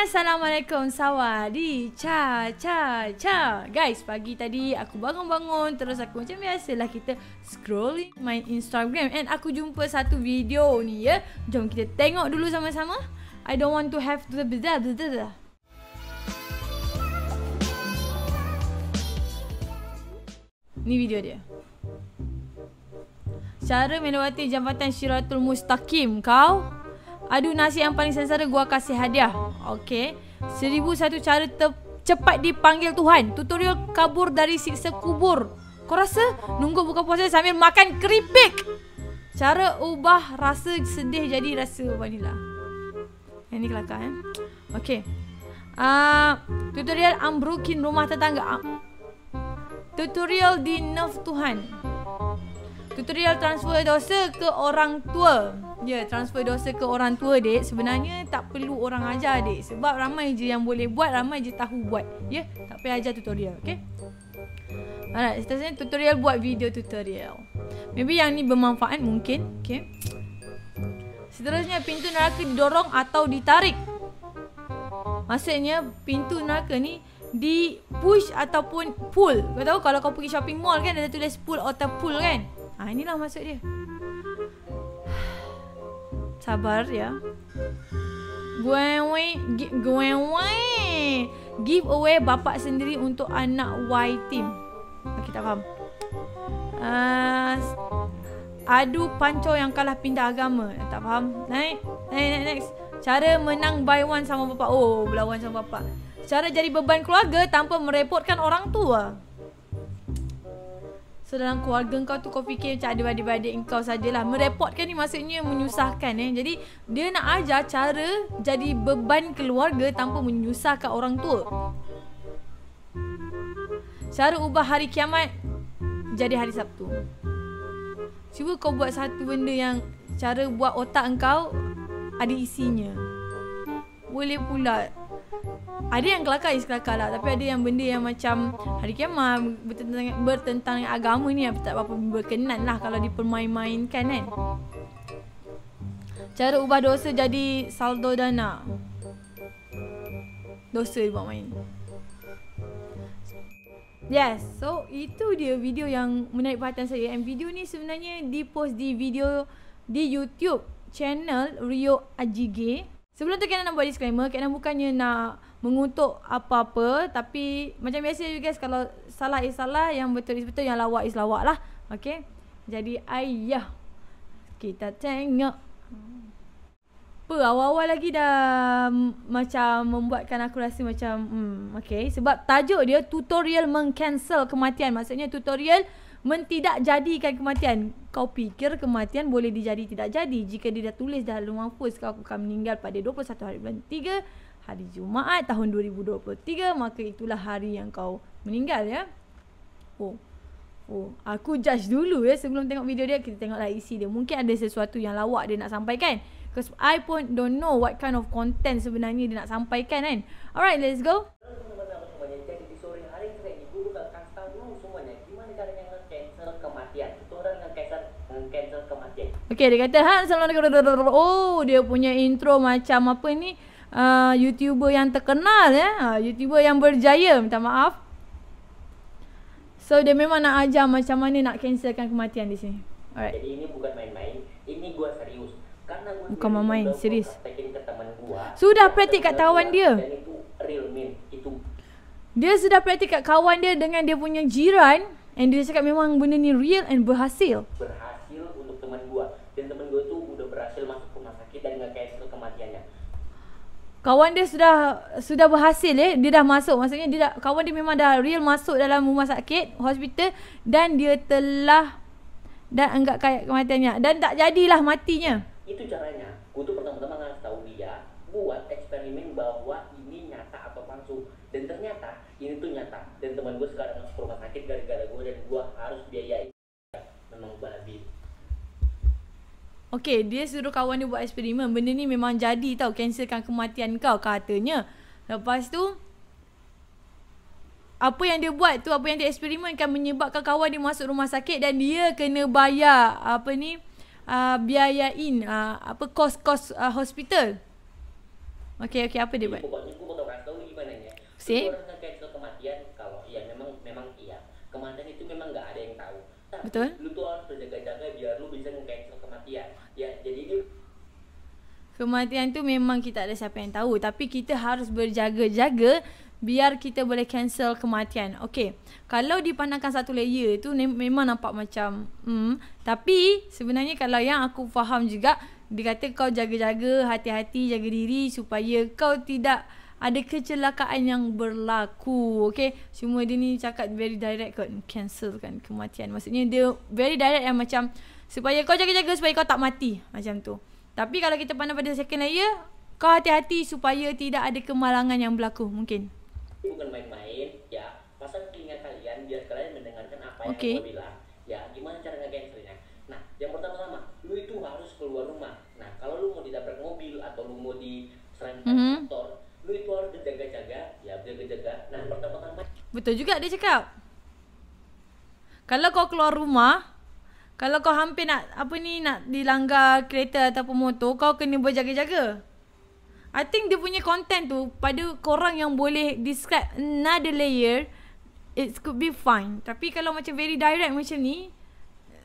Assalamualaikum, sawadi, cha. Guys, pagi tadi aku bangun-bangun, terus aku macam biasalah kita scrolling my Instagram and aku jumpa satu video ni ya. Jom kita tengok dulu sama-sama. I don't want to have to Ni video dia. Cara melewati jambatan Syiratul Mustaqim kau. Adu nasi yang paling sengsara, gua kasih hadiah. Okey. 1001 cara cepat dipanggil Tuhan. Tutorial kabur dari siksa kubur. Kau rasa nunggu buka puasa sambil makan keripik. Cara ubah rasa sedih jadi rasa vanila. Yang ni kelakar Okey. Tutorial ambrukin rumah tetangga. Tutorial di nerf Tuhan. Tutorial transfer dosa ke orang tua. Ya, transfer dosa ke orang tua, dek. Sebenarnya tak perlu orang ajar, dek. Sebab ramai je yang boleh buat, ramai je tahu buat. Ya, tak payah ajar tutorial, okay? Alright, seterusnya tutorial buat video tutorial. Maybe yang ni bermanfaat mungkin, okay? Seterusnya pintu neraka didorong atau ditarik. Maksudnya pintu neraka ni di push ataupun pull. Kau tahu kalau kau pergi shopping mall kan ada tulis pull atau pull kan? Inilah maksud dia. Sabar ya. Give away bapak sendiri untuk anak Y team. Okay, tak faham. Adu panco yang kalah pindah agama. Tak faham. Next. Cara menang by one sama bapak. Oh, berlawan sama bapak. Cara jadi beban keluarga tanpa merepotkan orang tua. So dalam keluarga kau tu kau fikir macam ada adik-adik kau sajalah. Merepotkan ni maksudnya menyusahkan Jadi dia nak ajar cara jadi beban keluarga tanpa menyusahkan orang tua. Cara ubah hari kiamat jadi hari Sabtu. Cuba kau buat satu benda yang cara buat otak kau ada isinya. Boleh pula. Ada yang kelakar lah. Tapi ada yang benda yang macam hari kiamat bertentang dengan agama ni tak apa berkenan lah kalau dipermain-mainkan kan. Cara ubah dosa jadi saldo dana. Dosa dibuat main. Yes, so itu dia video yang menarik perhatian saya. And video ni sebenarnya di-post di video di YouTube channel Rio Ajige. Sebelum tu Kena nak buat disclaimer, Kena bukannya nak mengutuk apa-apa, tapi macam biasa you guys, kalau salah is salah, yang betul is betul, yang lawak is lawak lah. Okay, jadi ayah kita tengok. Awal-awal lagi dah macam membuatkan aku rasa macam okay, sebab tajuk dia tutorial meng-cancel kematian. Maksudnya tutorial tidak jadikan kematian. Kau fikir kematian boleh dijadi tidak jadi. Jika dia dah tulis dah dalam mahfuz kau akan meninggal pada 21 hari bulan 3 hari Jumaat tahun 2023, maka itulah hari yang kau meninggal ya. Aku judge dulu ya sebelum tengok video dia. Kita tengoklah isi dia. Mungkin ada sesuatu yang lawak dia nak sampaikan. Because I pun don't know what kind of content sebenarnya dia nak sampaikan kan. Alright, let's go. Okay, dia kata dia punya intro macam apa ni, YouTuber yang terkenal ya, YouTuber yang berjaya, minta maaf. So dia memang nak ajar macam mana nak cancelkan kematian di sini. Alright. Jadi ini bukan main-main, ini gua serius. Karena gua bukan main serius. Sudah praktik kat kawan dia. Dan itu real meme itu. Dia sudah praktik kat kawan dia dengan dia punya jiran, and dia cakap memang benda ni real and berhasil. Berhasil untuk teman gua. Dan teman gua tu udah berhasil masuk rumah sakit dan enggak cancel kematiannya. Kawan dia sudah berhasil dia dah masuk. Maksudnya kawan dia memang dah real masuk dalam rumah sakit, hospital, dan dia telah enggak kayak kematiannya dan tak jadilah matinya. Itu caranya. Gua tu pertama-tama ngasih tahu dia buat eksperimen bahwa ini nyata atau palsu. Dan ternyata ini tuh nyata. Dan teman gue sekarang masuk rumah sakit gara-gara gue dan gue harus biayain. Memang babi. Okay, dia suruh kawan dia buat eksperimen. Benda ni memang jadi tau, cancelkan kematian kau katanya. Lepas tu apa yang dia buat tu, apa yang dia eksperimen kan menyebabkan kawan dia masuk rumah sakit dan dia kena bayar biayain kos-kos hospital. Okay, apa dia Jadi buat? pokoknya gue bakal kasih tau lu gimana ya. Sip. Orang nge-cancel kematian kalau ya memang iya. Kematian itu memang nggak ada yang tahu. Tapi Betul. lu tuh harus berjaga-jaga biar lu bisa nge-cancel kematian. Ya, jadi ini Kematian tu memang kita tak ada siapa yang tahu, tapi kita harus berjaga-jaga biar kita boleh cancel kematian. Okay, kalau dipandangkan satu layer tu memang nampak macam tapi sebenarnya kalau yang aku faham juga, dia kata kau jaga-jaga, hati-hati, jaga diri supaya kau tidak ada kecelakaan yang berlaku. Okay, cuma dia ni cakap very direct kot, cancelkan kematian. Maksudnya dia very direct yang macam supaya kau jaga-jaga supaya kau tak mati, macam tu. Tapi kalau kita pandang pada second layer, kau hati-hati supaya tidak ada kemalangan yang berlaku mungkin. bukan main-main ya. Pasang telinga kalian biar kalian mendengarkan apa yang Okay. gue bilang. Ya, gimana cara nge-cancelnya? Nah, yang pertama-tama, lu itu harus keluar rumah. Nah, kalau lu mau ditabrak mobil atau lu mau diserempet motor, lu itu harus berjaga-jaga. Ya, berjaga-jaga. Nah, pertama-tama Betul juga dia cakap. Kalau kau keluar rumah, kalau kau hampir nak nak dilanggar kereta ataupun motor, kau kena berjaga-jaga. I think dia punya content tu pada korang yang boleh describe another layer, it could be fine. Tapi kalau macam very direct macam ni,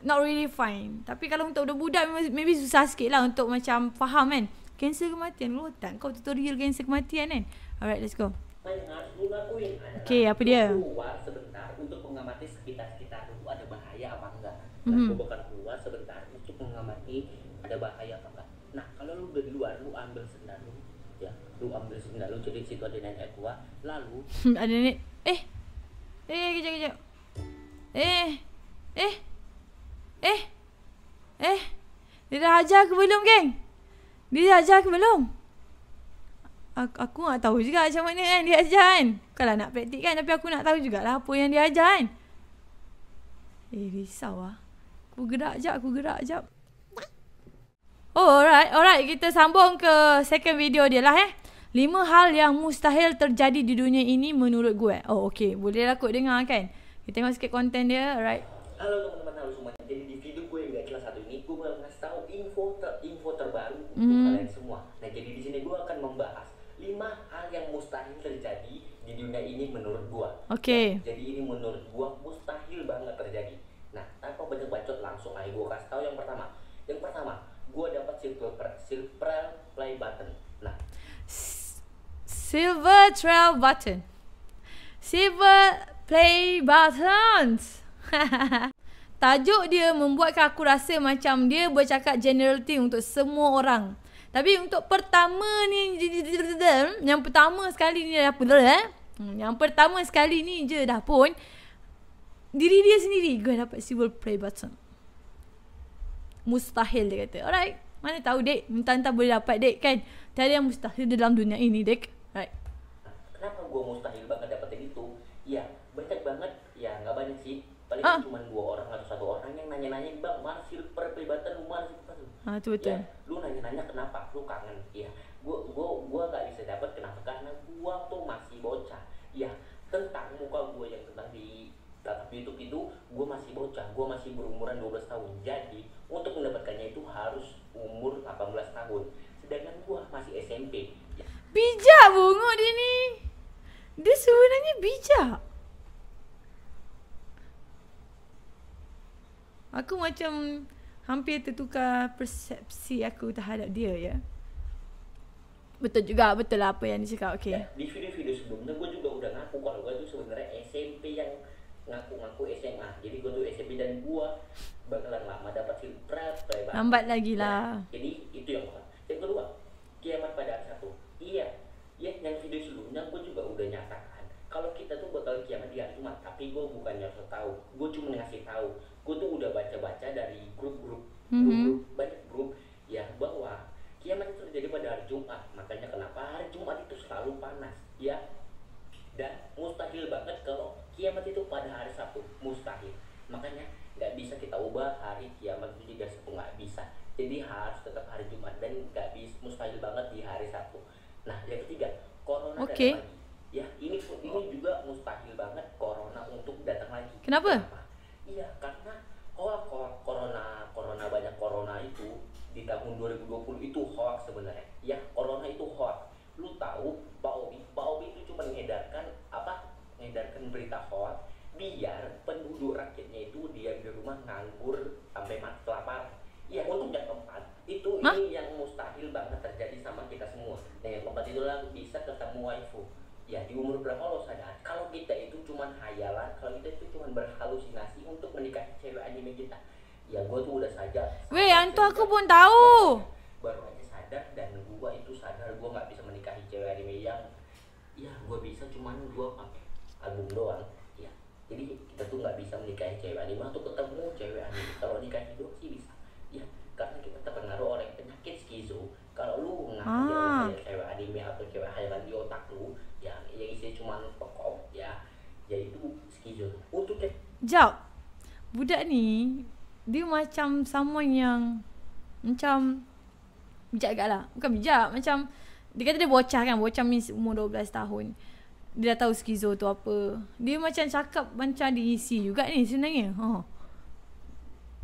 not really fine. Tapi kalau untuk budak-budak maybe susah sikit lah untuk macam faham kan. Cancel kematian, lu tak kau tutorial cancel kematian kan. Alright, let's go. yang harus lu lakuin adalah Okay, apa dia? lu keluar sebentar untuk mengamati sekitar-sekitar lu ada bahaya apa enggak. Nah, lu bakal keluar sebentar untuk mengamati ada bahaya apa enggak. Nah, kalau lu udah di luar, lu ambil sendal lu. Ya, lu ambil sendal lu, jadi situ ada nenek tua. Lalu Ada ni. Kejap. Dia dah ajar ke belum, geng? Dia dah ajar ke belum? Aku nak tahu juga macam mana kan dia ajar kan. Kalau nak praktik kan, tapi aku nak tahu jugalah apa yang dia ajar kan. Risau lah. Aku gerak jap. Oh, alright. Kita sambung ke second video dia lah 5 hal yang mustahil terjadi di dunia ini menurut gue. Oh, okay. Boleh lah kot dengar kan. Kita tengok sikit konten dia. Alright. halo teman-teman, halo semuanya. Jadi di video gue yang gak jelas satu ini, gue bakal ngasih tahu info terbaru untuk kalian semua. Nah, jadi di sini gue akan membahas 5 hal yang mustahil terjadi di dunia ini menurut gue. Okay. Jadi ini menurut gue mustahil banget terjadi. Nah, tanpa banyak bacot langsung aja gue kasih tahu yang pertama. Yang pertama, gue dapat silver play button. Nah, Silver play buttons. Tajuk dia membuatkan aku rasa macam dia bercakap generality untuk semua orang. Tapi untuk pertama ni, yang pertama sekali ni dah pun yang pertama sekali ni je dah pun diri dia sendiri gue dapat silver play button. Mustahil dia kata. Alright, mana tahu dek, entah boleh dapat dek kan. Tiada yang mustahil dalam dunia ini dek. Right. kenapa gue mustahil banget dapetin itu? Ya, banyak banget. Ya, nggak banyak sih. Paling cuma 2 orang atau 1 orang yang nanya-nanya, bang, mana silver play button, mana silver button? Itu betul. Ya, lu nanya-nanya kenapa? Lu kangen. Ya, gua nggak bisa dapat kenapa? Karena gua tuh masih bocah. Ya, tentang muka gua yang tentang di YouTube itu, gua masih bocah. Gua masih berumuran 12 tahun. Jadi, untuk mendapatkannya itu harus umur 18 tahun. Sedangkan gua masih SMP. Ya. Bijak bunguk dia ni. Dia sebenarnya bijak. Aku macam hampir tertukar persepsi aku terhadap dia ya. Betul lah apa yang dia cakap. Okay. Ya, di video-video sebelumnya gue juga udah ngaku kalau gue tuh sebenarnya SMP yang ngaku-ngaku SMA. Jadi gue tuh SMP dan gue bakalan lama dapat silver play button. Lambat lagi lah. Ya, jadi itu yang pertama. Yang kedua, kiamat pada hari satu. Iya, yang video sebelumnya gue juga udah nyatakan kalau kita tuh bakal kiamat di hari Jumat. Tapi gue bukannya harus tahu, gue cuma ngasih tahu. Gue tuh udah baca-baca dari grup-grup banyak grup ya bahwa kiamat itu terjadi pada hari Jumat. Makanya kenapa hari Jumat itu selalu panas ya. Dan mustahil banget kalau kiamat itu pada hari Sabtu, mustahil. Makanya nggak bisa kita ubah hari kiamat itu juga nggak bisa. Jadi harus tetap hari Jumat dan nggak bisa, mustahil banget di hari Sabtu. Nah, yang ketiga, corona datang lagi. Ya, ini juga mustahil banget corona untuk datang lagi. Kenapa? Iya, karena corona banyak corona itu di tahun 2020 itu hoax sebenarnya. Ya, corona itu hoax. Lu tahu Pak Obi itu cuma mengedarkan mengedarkan berita hoax biar penduduk rakyatnya itu diam di rumah nganggur sampai mati kelaparan. Iya, untuk yang keempat itu ini yang mustahil banget terjadi sama kita semua. Nah, yang keempat itu lah bisa ketemu waifu. Ya, di umur berapa lo sadar kalau kita itu cuma hayalan, kalau kita itu cuma berhalusinasi untuk menikahi cewek anime kita. Ya, gue tuh udah sadar. Weh, yang tu aku pun tahu. Baru aja sadar, dan gue itu sadar gue nggak bisa menikahi cewek anime yang ya gue bisa cuman gue pakai album doang. Ya, jadi kita tuh nggak bisa menikahi cewek anime atau ketemu cewek anime. Kalau nikahi doang sih bisa. Ya, karena kita terpengaruh oleh penyakit skizo. Kalau lu ngajar cewek anime atau cewek hayalan di otak lu yang isinya cuma pokok ya itu skizo. Untuk Jap, budak ni dia macam someone yang macam bijak agak lah. Bukan bijak, macam dia kata dia bocah kan. Bocah means umur 12 tahun. Dia dah tahu skizo tu apa. Dia macam cakap macam diisi juga ni sebenarnya.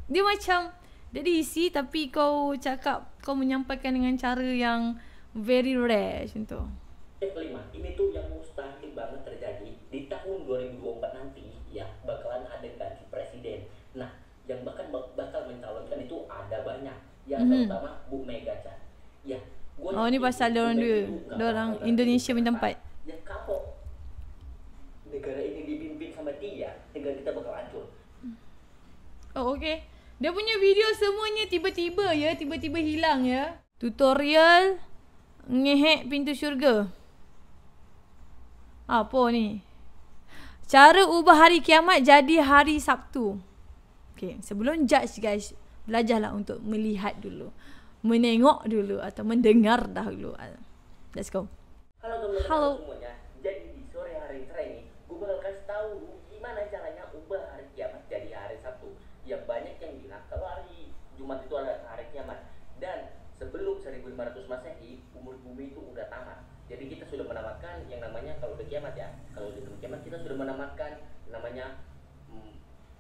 Dia macam dia diisi tapi kau cakap, kau menyampaikan dengan cara yang very rare macam tu. Yang kelima, ini tuh yang mustahil banget terjadi di tahun 2024 nanti ya, bakalan ada ganti presiden. Nah, yang bakal mencalonkan itu ada banyak. Yang terutama Bu Mega Chan. Ya, ini pasal orang Indonesia punya tempat. Ya, kalau negara ini dipimpin sama dia, negara kita bakal hancur. Oh, okay. Dia punya video semuanya tiba-tiba hilang ya. Tutorial ngehek pintu syurga. Apa ni? Cara ubah hari kiamat jadi hari Sabtu. Okay, sebelum judge guys, belajarlah untuk melihat dulu, menengok dulu atau mendengar dahulu. Let's go. Halo semuanya. Jadi di sore hari ini gue bakal kasih tahu gimana caranya ubah hari kiamat jadi hari Sabtu. Ya, banyak yang bilang kalau hari Jumat itu adalah hari kiamat, dan sebelum 1500 Masehi umur bumi itu udah tamat. Jadi kita sudah menamatkan yang namanya, kalau udah kiamat ya, kalau udah kiamat kita sudah menamatkan namanya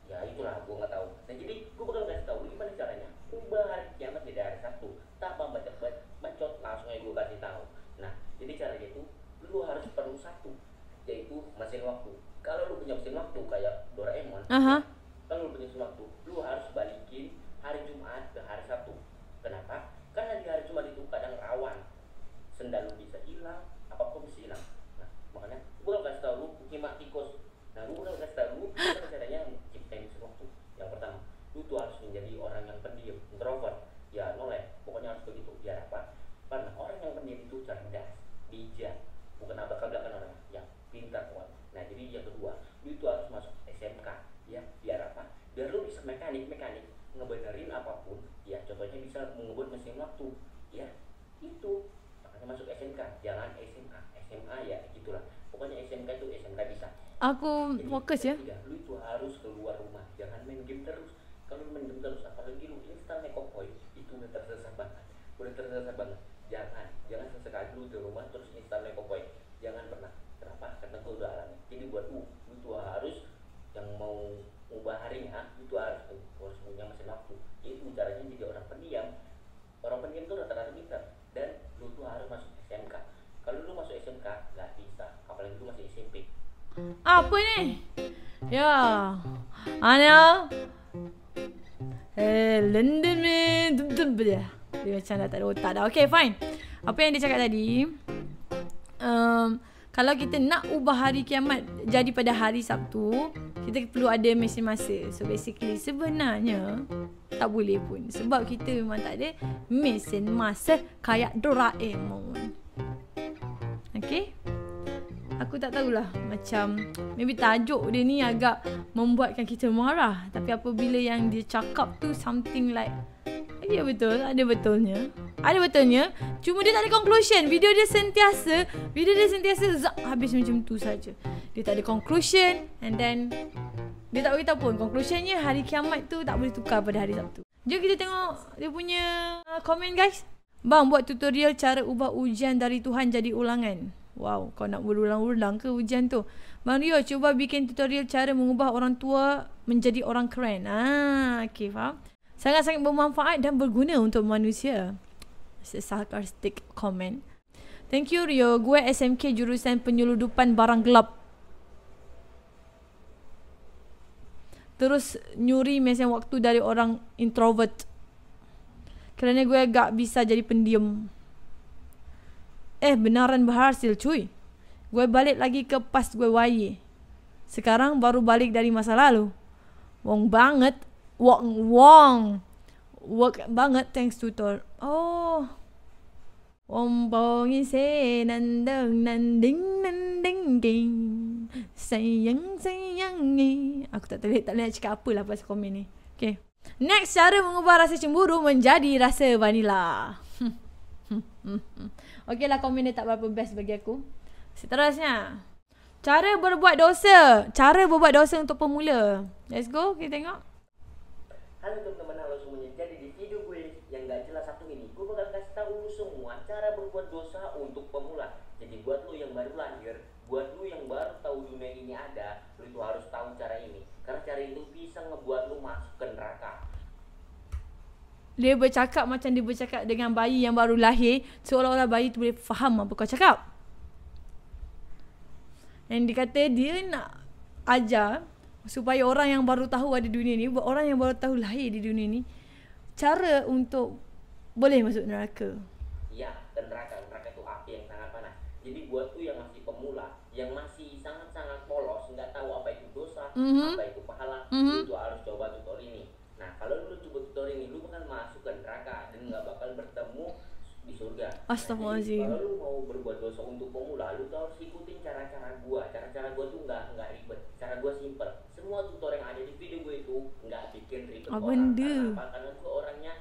ya itulah, gue nggak tahu. Nah, jadi gue bakal kasih tahu gimana caranya ubah hari kiamat jadi hari Sabtu tanpa bacot, langsung aja gue kasih tahu. Nah, jadi caranya itu lu harus perlu satu, yaitu mesin waktu. Kalau lu punya mesin waktu kayak Doraemon, kalau lu punya mesin waktu, lu harus balikin hari Jumat ke hari Sabtu. Kenapa? Karena di hari Jumat itu kadang rawan, sendal lu bisa hilang, apapun bisa hilang. Nah, makanya gue bakal kasih tahu lu nyimak tikus. Nah, gue bakal kasih tahu lu gimana caranya ciptain mesin waktu. Yang pertama, lu tuh harus menjadi orang yang pendiam, introvert. Ya, noleh, pokoknya harus begitu. Biar apa? Karena orang yang pendiam itu cerdas, bijak, bukan abal-abalan orang yang pintar, kuat. Nah, jadi yang kedua, lu itu harus masuk SMK. Ya, biar apa? Biar lu bisa mekanik ngebenerin apapun. Ya, contohnya bisa mengebut mesin waktu. Ya, itu makanya masuk SMK, jangan SMA. SMA ya gitulah, pokoknya SMK itu SMK bisa. Aku fokus ya. Lu itu harus keluar rumah, jangan main game terus. Kalau main game terus, apalagi lu install Nekopoy, itu udah tersesat banget. Jangan sesekali lu di rumah terus install Nekopoy. Jangan pernah. Kenapa? Karena gue udah alami. Jadi buat lu tuh harus, yang mau ubah harinya itu harus punya mesin waktu. Itu caranya jadi orang pendiam. Orang pendiam tuh rata-rata pintar, dan lu tuh harus masuk SMK. Kalau lu masuk SMK nggak bisa, apalagi lu masih SMP. Apa ni? Ya, Anya. London ni, dia macam dah tak ada otak dah. Okay, fine. Apa yang dia cakap tadi? Kalau kita nak ubah hari kiamat jadi pada hari Sabtu, kita perlu ada mesin masa. So basically sebenarnya tak boleh pun, sebab kita memang tak ada mesin masa kayak Doraemon. Okay? Aku tak tahulah, macam maybe tajuk dia ni agak membuatkan kita marah, tapi apabila yang dia cakap tu something like, ya betul, ada betulnya. Cuma dia tak ada conclusion. Video dia sentiasa habis macam tu saja. Dia tak ada conclusion, and then dia tak beritahu pun conclusionnya hari kiamat tu tak boleh tukar pada hari Sabtu. Jom kita tengok dia punya komen guys. Bang, buat tutorial cara ubah ujian dari Tuhan jadi ulangan. Wow, kau nak berulang-ulang ke ujian tu? Bang Rio, cuba bikin tutorial cara mengubah orang tua menjadi orang keren. Okay, faham? Sangat-sangat bermanfaat dan berguna untuk manusia. It's a sarcastic comment. Thank you Rio. Gue SMK jurusan penyeludupan barang gelap. Terus nyuri mesin waktu dari orang introvert. Kerana gue gak bisa jadi pendiam. Benaran berhasil cuy. Gue balik lagi ke pas gue YE. Sekarang baru balik dari masa lalu. Wong banget. Wong work banget thanks tutor. Oh. Ombongi se nandang nanding nanding ding. Sayang sayangi. Aku tak boleh nak cakap apa lah pasal komen ni. Okay. Next, cara mengubah rasa cemburu menjadi rasa vanilla. Okay lah, komen dia tak berapa best bagi aku. Seterusnya, cara berbuat dosa. Cara berbuat dosa untuk pemula. Let's go, kita tengok. Halo teman-teman, halo semuanya. Jadi di video gue yang gak jelas satu ini, gue bakal kasih tahu lu semua cara berbuat dosa untuk pemula. Jadi buat lu yang baru lahir, buat lu yang baru tahu dunia ini ada, lu itu harus tahu cara ini. Karena cara itu bisa ngebuat lu masuk ke neraka. Dia bercakap macam dia bercakap dengan bayi yang baru lahir, seolah-olah bayi tu boleh faham apa kau cakap. Dan dia kata dia nak ajar supaya orang yang baru tahu ada dunia ni, orang yang baru tahu lahir di dunia ni, cara untuk boleh masuk neraka. Ya, dan neraka itu api yang sangat panas. Jadi buat tuh yang masih pemula, yang masih sangat-sangat polos, nggak tahu apa itu dosa, apa itu pahala, lu tuh harus coba tutor ini. Nah, kalau lu coba tutor ini, lu bakal masuk ke neraka dan nggak bakal bertemu di surga. Astagfirullahaladzim. Nah, kalau lu mau berbuat dosa untuk pemula, lu tuh harus ikutin cara-cara gua. Cara-cara gua tuh nggak ribet. Cara gua simple. Semua tutor yang ada di video gue itu nggak bikin ribet orang. Kenapa? Karena gue orangnya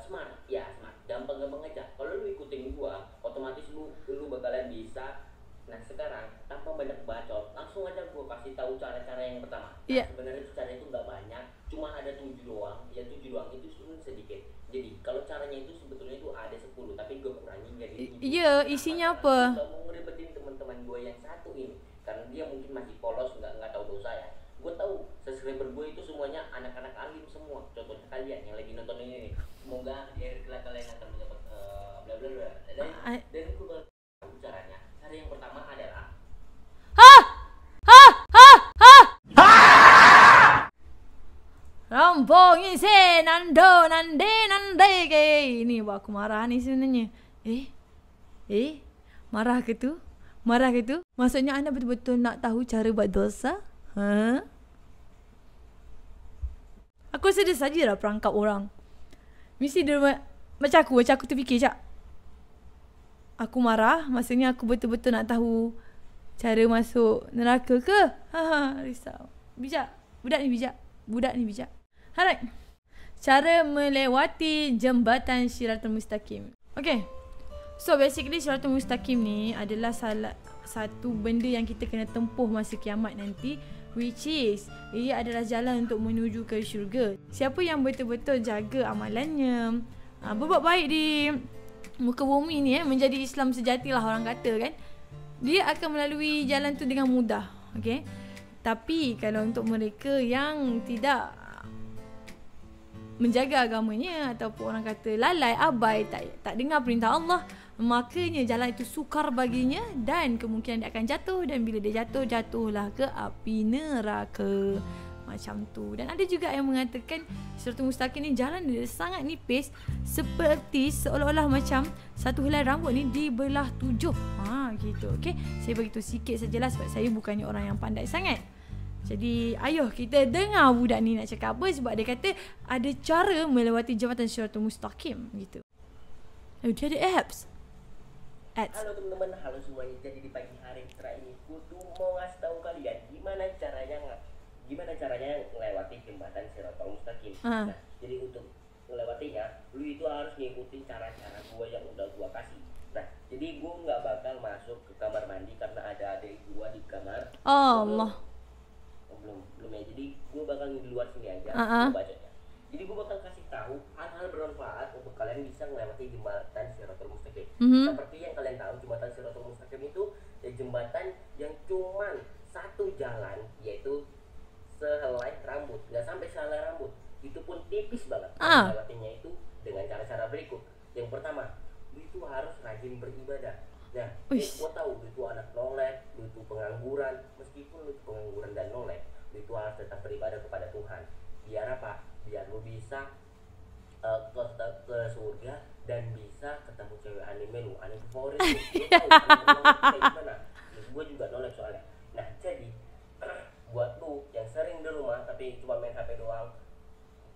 smart, ya smart, gampang-gampang aja. Kalau lu ikutin gua, otomatis lu bakalan bisa. Nah sekarang tanpa banyak bacot, langsung aja gua kasih tahu cara-cara yang pertama. Nah, sebenarnya cara itu nggak banyak, cuma ada 7 doang. Ya 7 doang itu sebenarnya sedikit. Jadi kalau caranya itu sebetulnya itu ada 10, tapi gue kurangin jadi 7. Iya, isinya apa? Gak mau ngeribetin teman-teman gue yang satu ini, karena dia mungkin masih polos, nggak tahu dosa ya. Gue tahu subscriber gue itu semuanya anak-anak alim semua. Contohnya kalian yang lagi nonton ini nih. Semoga di akhir kelak kalian akan mendapat bla bla bla. Dan gue bakal tahu caranya. Cara yang pertama adalah Rampong isi nando nande ke. Ini buat aku marah ni sebenarnya. Marah ke tu? Marah ke tu? Maksudnya anda betul-betul nak tahu cara buat dosa? Aku sedih sajalah perangkap orang. Mesti dia macam aku terfikir cak. Aku marah, maksudnya aku betul-betul nak tahu cara masuk neraka ke? Risau. Bijak. Budak ni bijak. Alright. Cara melewati jembatan Shiratul Mustaqim. Okay. So basically Shiratul Mustaqim ni adalah salah satu benda yang kita kena tempuh masa kiamat nanti, which is ia adalah jalan untuk menuju ke syurga. Siapa yang betul-betul jaga amalannya, berbuat baik di muka bumi ni, menjadi Islam sejati lah orang kata kan, dia akan melalui jalan tu dengan mudah. Okay. Tapi kalau untuk mereka yang tidak menjaga agamanya ataupun orang kata lalai, abai, tak dengar perintah Allah, makanya jalan itu sukar baginya dan kemungkinan dia akan jatuh, dan bila dia jatuhlah ke api neraka. Macam tu. Dan ada juga yang mengatakan Shiratul Mustaqim ni jalan dia sangat nipis, seperti seolah-olah macam satu helai rambut ni dibelah 7. Gitu. Okay. Saya beritahu sikit sajalah sebab saya bukannya orang yang pandai sangat. Jadi ayuh kita dengar budak ni nak cakap apa, sebab dia kata ada cara melewati jambatan Shiratul Mustaqim gitu. Dia ada apps. Halo teman-teman, halo semuanya. Jadi di pagi hari terakhir ini aku tuh mau ngasih tahu kalian gimana caranya melewati jembatan Shiratul Mustaqim. Nah, jadi untuk melewatinya, lu itu harus ngikutin cara-cara gua yang udah gua kasih. Nah, jadi gua nggak bakal masuk ke kamar mandi karena ada adik gua di kamar. Allah. Belum ya. Jadi gue bakal di luar sini aja bacanya. Jadi gue bakal kasih tahu hal-hal bermanfaat untuk kalian bisa melewati jembatan Shiratul Mustaqim. Seperti yang kalian tahu, jembatan Shiratul Mustaqim itu jembatan yang cuman satu jalan, yaitu sehelai rambut, nggak sampai sehelai rambut. Itu pun tipis banget. Melewatinya itu dengan cara-cara berikut. Yang pertama, lu itu harus rajin beribadah. Nah, Uish. gue tahu lu itu anak noleh, lu itu pengangguran. Meskipun lu itu pengangguran dan noleh, lu itu harus tetap beribadah kepada Tuhan. Biar apa? Biar lu bisa ke surga dan bisa ketemu cewek anime lu, anime favorit lu. Lu tahu anime noleh kayak gimana? Gue juga noleh soalnya. Nah, jadi buat lu yang sering di rumah tapi cuma main HP doang,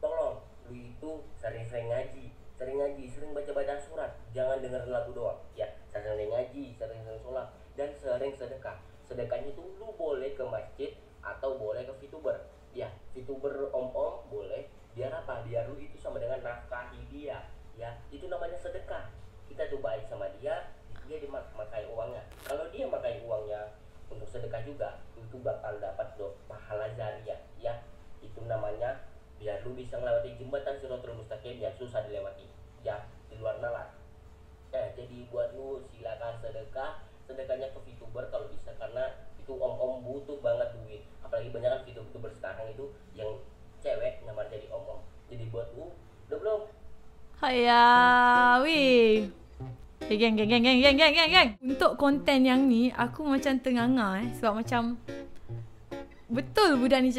tolong lu itu sering-sering ngaji, sering baca surat, jangan dengerin lagu doang ya. Sering ngaji, sering sholat, dan sering sedekah. Sedekahnya itu lu boleh ke masjid atau boleh ke VTuber ya. VTuber om-om boleh. Biar apa? Biar lu itu sama dengan nafkahi dia ya. Itu namanya sedekah. Kita tuh baik sama dia makai uangnya. Kalau dia makai uangnya untuk sedekah juga, itu bakal dapat pahala jariah ya. Itu namanya biar lu bisa melewati jembatan Shirathul Mustaqim yang susah dilewati ya, di luar nalar. Jadi buat lu silakan sedekahnya ke VTuber kalau bisa, karena itu om-om butuh banget duit. Apalagi banyak kan VTuber sekarang itu yang cewek nyamar jadi om-om. Jadi buat lu, udah belum? Haya, weh. Geng. Untuk konten yang ni, aku macam tenganga sebab macam betul budak ni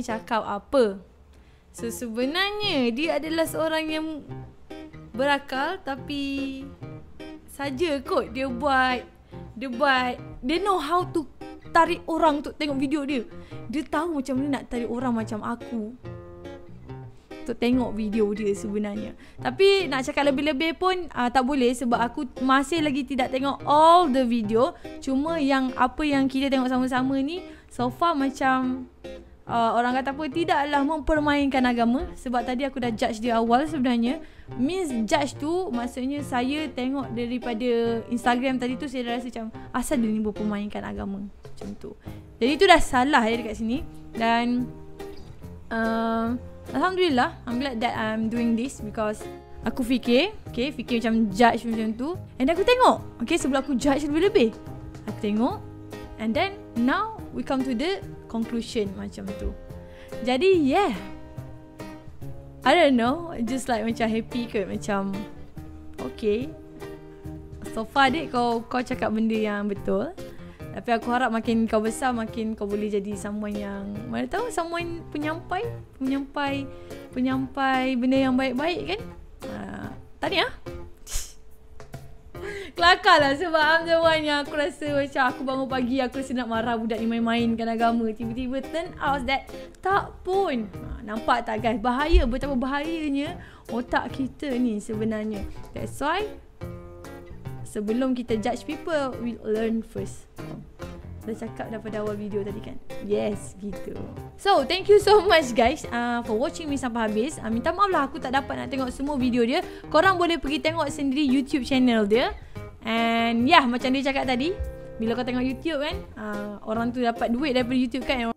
cakap apa. So sebenarnya dia adalah seorang yang berakal, tapi saja kot dia know how to tarik orang untuk tengok video dia. Dia tahu macam mana nak tarik orang macam aku untuk tengok video dia sebenarnya. Tapi nak cakap lebih-lebih pun tak boleh, sebab aku masih lagi tidak tengok all the video. Cuma yang apa yang kita tengok sama-sama ni so far macam orang kata apa, tidaklah mempermainkan agama. Sebab tadi aku dah judge dia awal sebenarnya. Means judge tu maksudnya saya tengok daripada Instagram tadi tu, saya rasa macam asal dia ni mempermainkan agama macam tu. Jadi tu dah salah dekat sini. Dan Alhamdulillah, I'm glad that I'm doing this because aku fikir macam judge macam tu. And aku tengok, sebelum aku judge lebih-lebih, aku tengok, and then now we come to the conclusion macam tu. Jadi I don't know, just like macam happy ke, macam so far dek kau cakap benda yang betul. Tapi aku harap makin kau besar, makin kau boleh jadi someone yang, mana tahu, someone penyampai benda yang baik-baik kan. Tahniah. Kelakar lah sebab I'm the one yang aku rasa macam aku bangun pagi aku rasa nak marah budak ni main-mainkan agama. Tiba-tiba turn out that tak pun. Nampak tak guys, betapa bahayanya otak kita ni sebenarnya. That's why sebelum kita judge people, we learn first. Dah cakap daripada awal video tadi kan. Yes, gitu. So, thank you so much guys for watching me sampai habis. Minta maaf lah aku tak dapat nak tengok semua video dia. Korang boleh pergi tengok sendiri YouTube channel dia. And macam dia cakap tadi, bila kau tengok YouTube kan, orang tu dapat duit daripada YouTube kan.